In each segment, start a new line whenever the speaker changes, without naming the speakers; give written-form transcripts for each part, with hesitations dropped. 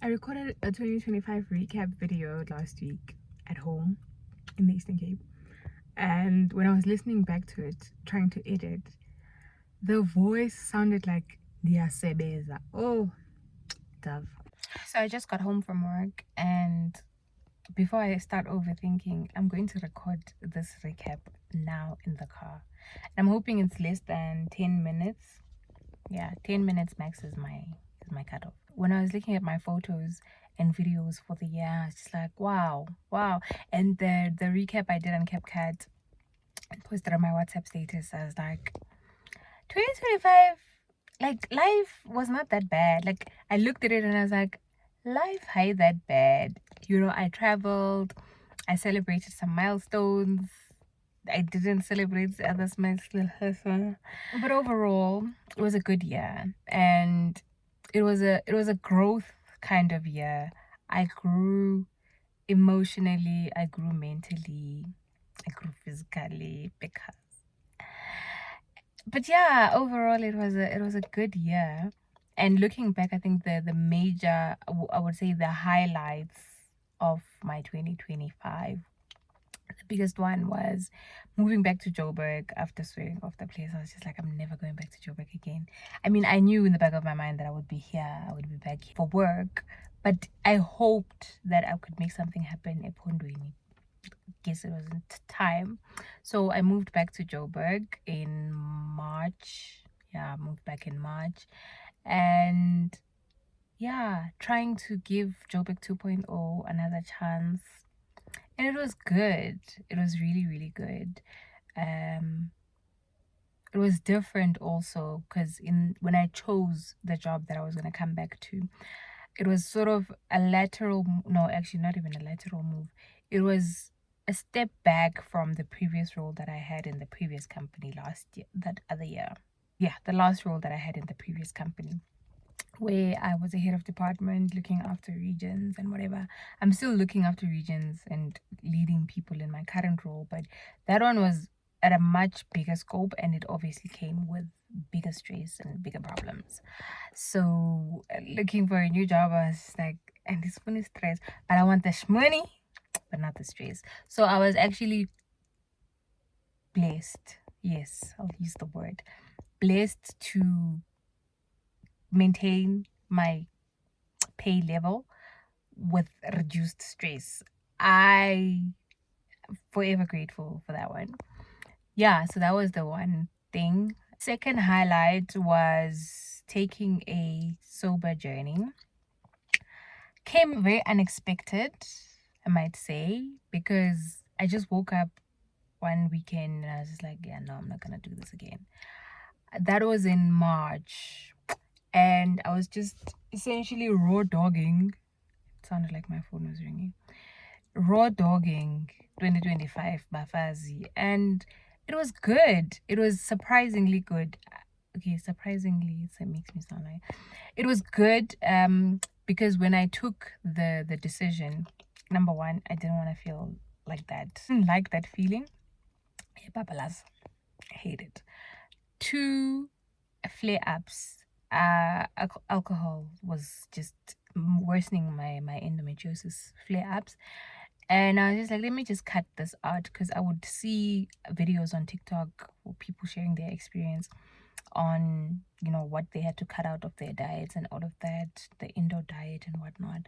I recorded a 2025 recap video last week at home in the Eastern Cape. And when I was listening back to it, trying to edit, the voice sounded like Diasebeza. Oh, Dove. So I just got home from work, and before I start overthinking, I'm going to record this recap now in the car. And I'm hoping it's less than 10 minutes. Yeah, 10 minutes max is my cutoff. When I was looking at my photos and videos for the year, it's just like wow. And the recap I did on CapCut and posted on my WhatsApp status, I was like, 2025, like life was not that bad. Like I looked at it and I was like, life ain't that bad. I traveled, I celebrated some milestones. I didn't celebrate the other milestones, but overall, it was a good year, and it was a growth kind of year. I grew emotionally, I grew mentally, I grew physically but yeah, overall it was a good year. And looking back, I think the major, I would say the highlights of my 2025, the biggest one was moving back to Joburg after swearing off the place. I was just like, I'm never going back to Joburg again. I mean, I knew in the back of my mind that I would be here, I would be back for work, but I hoped that I could make something happen at Pondweni. Guess it wasn't time. So I moved back to Joburg in March. Yeah, I moved back in March. And yeah, trying to give Joburg 2.0 another chance. And it was good. It was really, really good. Um, it was different also because when I chose the job that I was gonna come back to, it was sort of a lateral. No, actually, not even a lateral move. It was a step back from the previous role that I had in the previous company last year, that other year. Yeah, the last role that I had in the previous company, where I was a head of department looking after regions and whatever. I'm still looking after regions and leading people in my current role, but that one was at a much bigger scope, and it obviously came with bigger stress and bigger problems. So looking for a new job, I was like, and this one is stress, but I want the money, but not the stress. So I was actually blessed. Yes, I'll use the word blessed to maintain my pay level with reduced stress. I forever grateful for that one. Yeah, so that was the one thing. Second highlight was taking a sober journey. Came very unexpected, I might say, because I just woke up one weekend and I was just like, yeah, no, I'm not gonna do this again. That was in March, and I was just essentially raw dogging. It sounded like my phone was ringing. Raw dogging 2025 Bafazi, and it was good. It was surprisingly good. Okay, surprisingly, it makes me sound like it was good. Because when I took the decision, number one, I didn't want to feel like that. Didn't like that feeling. Babalas, I hate it. Two, flare ups. Alcohol was just worsening my endometriosis flare ups. And I was just like, let me just cut this out, because I would see videos on TikTok for people sharing their experience on, what they had to cut out of their diets and all of that, the Indo diet and whatnot.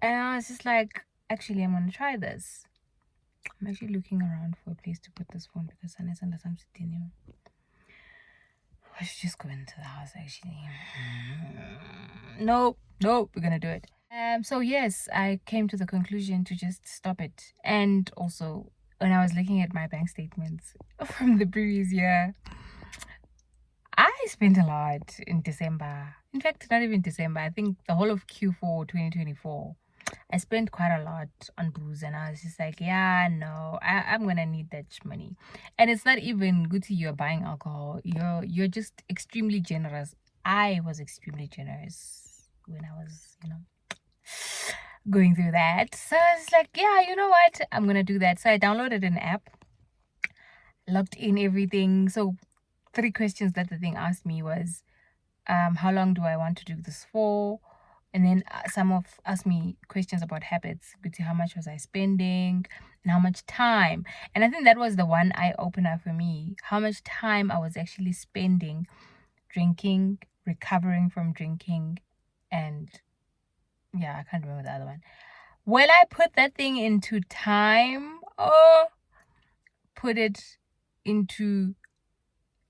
And I was just like, actually, I'm going to try this. I'm actually looking around for a place to put this phone because unless I'm sitting, I should just go into the house actually. Nope, we're gonna do it. So yes, I came to the conclusion to just stop it. And also, when I was looking at my bank statements from the previous year, I spent a lot in December. In fact, not even December. I think the whole of Q4 2024. I spent quite a lot on booze, and I was just like, yeah, no, I'm gonna need that money. And it's not even good to you're buying alcohol. You're just extremely generous. I was extremely generous when I was, going through that. So I was like, yeah, you know what? I'm gonna do that. So I downloaded an app, logged in everything. So 3 questions that the thing asked me was, how long do I want to do this for? And then some of asked me questions about habits. Could see how much was I spending and how much time. And I think that was the one eye opener for me. How much time I was actually spending drinking, recovering from drinking, and yeah, I can't remember the other one. When I put that thing into time, put it into,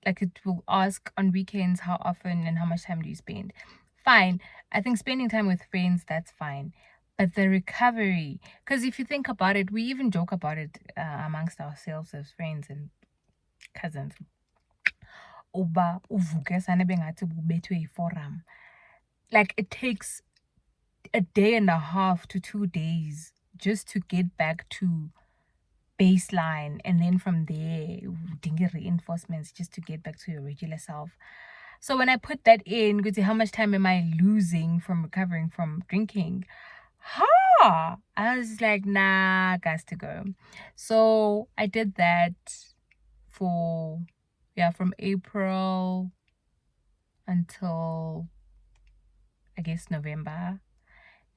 like, it will ask on weekends how often and how much time do you spend. Fine. I think spending time with friends, that's fine. But the recovery, because if you think about it, we even joke about it amongst ourselves as friends and cousins. Uba uvuke sanebengati ubethwe forum. Like, it takes a day and a half to 2 days just to get back to baseline, and then from there dinga reinforcements just to get back to your regular self. So when I put that in, go to how much time am I losing from recovering from drinking, I was like, nah, got to go. So I did that for, yeah, from April until, I guess, November,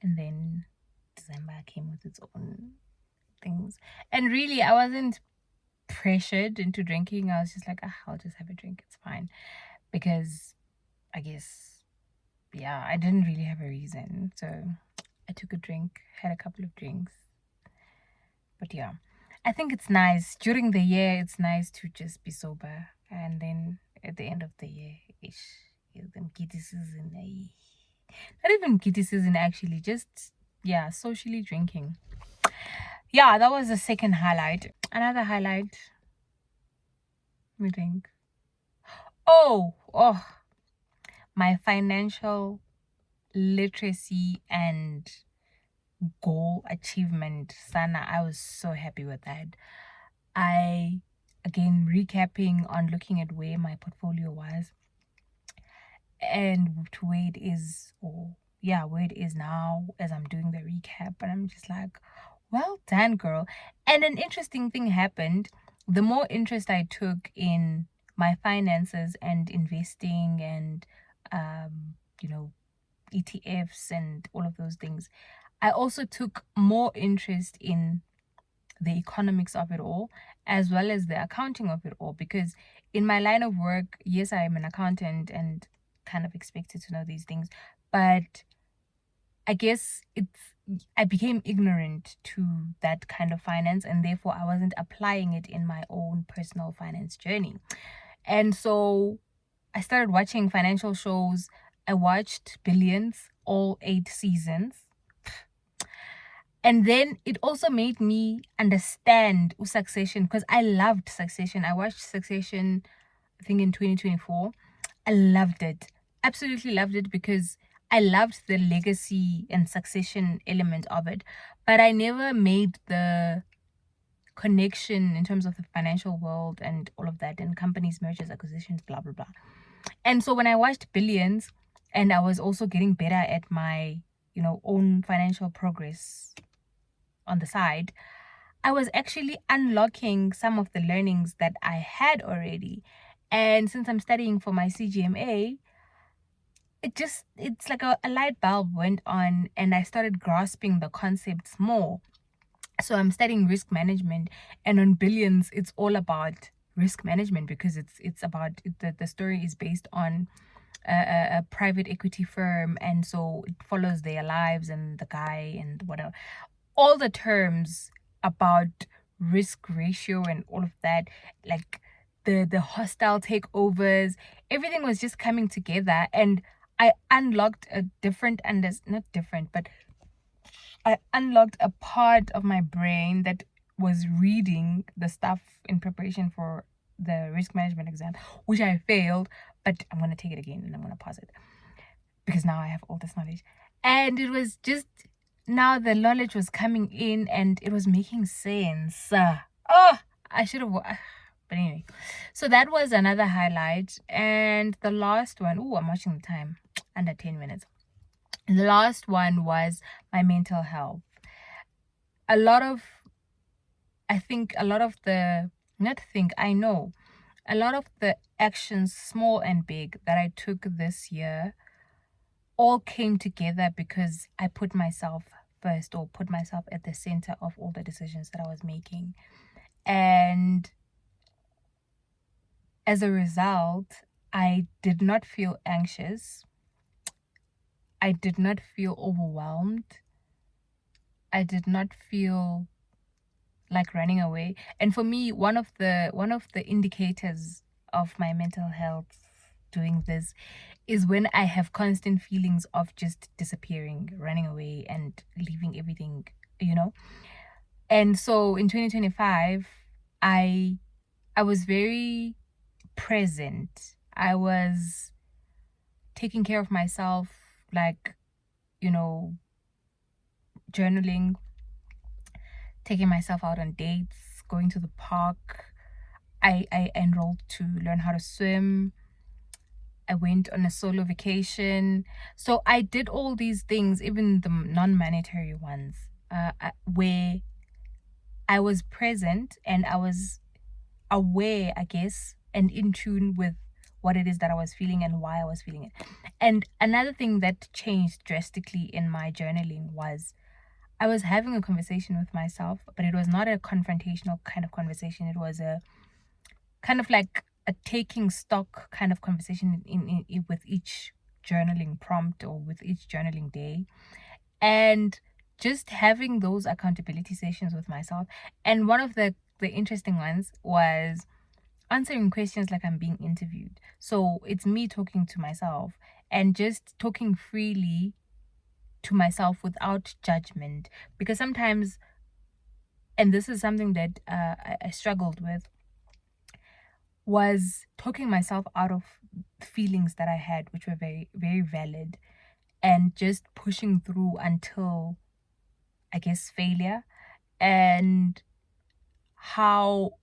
and then December came with its own things. And really, I wasn't pressured into drinking. I was just like, I'll just have a drink, it's fine. Because I guess, yeah, I didn't really have a reason. So I took a drink, had a couple of drinks. But yeah, I think it's nice during the year. It's nice to just be sober, and then at the end of the year, them kitty season, not even kitty season actually, just, yeah, socially drinking. Yeah, that was the second highlight. Another highlight, let me think. Oh, my financial literacy and goal achievement, Sana. I was so happy with that. I, again, recapping on looking at where my portfolio was and to where it is, or yeah, where it is now as I'm doing the recap. And I'm just like, well done, girl. And an interesting thing happened. The more interest I took in my finances and investing and, you know, ETFs and all of those things, I also took more interest in the economics of it all, as well as the accounting of it all. Because in my line of work, yes, I am an accountant and kind of expected to know these things, but I guess I became ignorant to that kind of finance, and therefore I wasn't applying it in my own personal finance journey. And so I started watching financial shows. I watched Billions, all 8 seasons. And then it also made me understand Succession, because I loved Succession. I watched Succession, I think, in 2024. I loved it. Absolutely loved it, because I loved the legacy and succession element of it. But I never made the connection in terms of the financial world and all of that, and companies, mergers, acquisitions, blah, blah, blah. And so when I watched Billions, and I was also getting better at my, own financial progress on the side, I was actually unlocking some of the learnings that I had already. And since I'm studying for my CGMA, it's like a light bulb went on, and I started grasping the concepts more. So I'm studying risk management, and on Billions, it's all about risk management, because it's about, the story is based on a private equity firm, and so it follows their lives and the guy and whatever, all the terms about risk ratio and all of that, like the hostile takeovers, everything was just coming together, and I unlocked a different, and not different, but I unlocked a part of my brain that was reading the stuff in preparation for the risk management exam, which I failed, but I'm going to take it again and I'm going to pause it, because now I have all this knowledge. And it was just, now the knowledge was coming in and it was making sense. I should have. But anyway, so that was another highlight. And the last one, I'm watching the time, under 10 minutes. The last one was my mental health. I know a lot of the actions, small and big, that I took this year all came together because I put myself first, or put myself at the center of all the decisions that I was making. And as a result, I did not feel anxious. I did not feel overwhelmed. I did not feel like running away. And for me, one of the indicators of my mental health doing this is when I have constant feelings of just disappearing, running away, and leaving everything, you know. And so in 2025, I I was very present. I was taking care of myself, like, you know, journaling, taking myself out on dates, going to the park. I enrolled to learn how to swim. I went on a solo vacation. So I did all these things, even the non-monetary ones, where I was present and I was aware, I guess, and in tune with what it is that I was feeling and why I was feeling it. And another thing that changed drastically in my journaling was I was having a conversation with myself, but it was not a confrontational kind of conversation. It was a kind of like a taking stock kind of conversation with each journaling prompt or with each journaling day. And just having those accountability sessions with myself. And one of the interesting ones was answering questions like I'm being interviewed. So it's me talking to myself and just talking freely to myself without judgment. Because sometimes, and this is something that I struggled with, was talking myself out of feelings that I had, which were very, very valid, and just pushing through until, I guess, failure. And how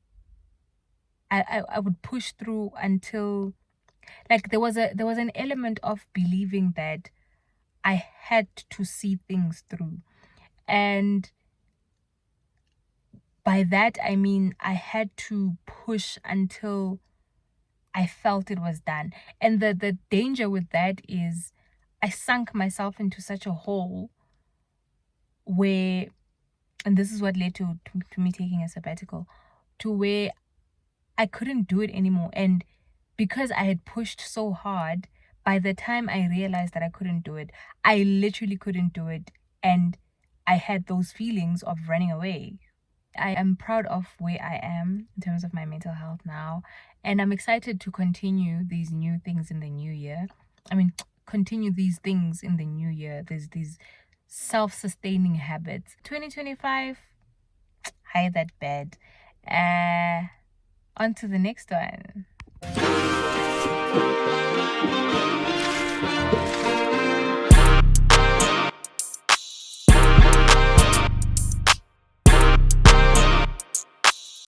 I would push through until, like, there was an element of believing that I had to see things through. And by that I mean I had to push until I felt it was done. And the danger with that is I sunk myself into such a hole where, and this is what led to me taking a sabbatical, to where I couldn't do it anymore. And because I had pushed so hard, by the time I realized that I couldn't do it, I literally couldn't do it. And I had those feelings of running away. I am proud of where I am in terms of my mental health now. And I'm excited to continue these new things in the new year. I mean, continue these things in the new year. There's these self sustaining habits. 2025, hide that bed. On to the next one.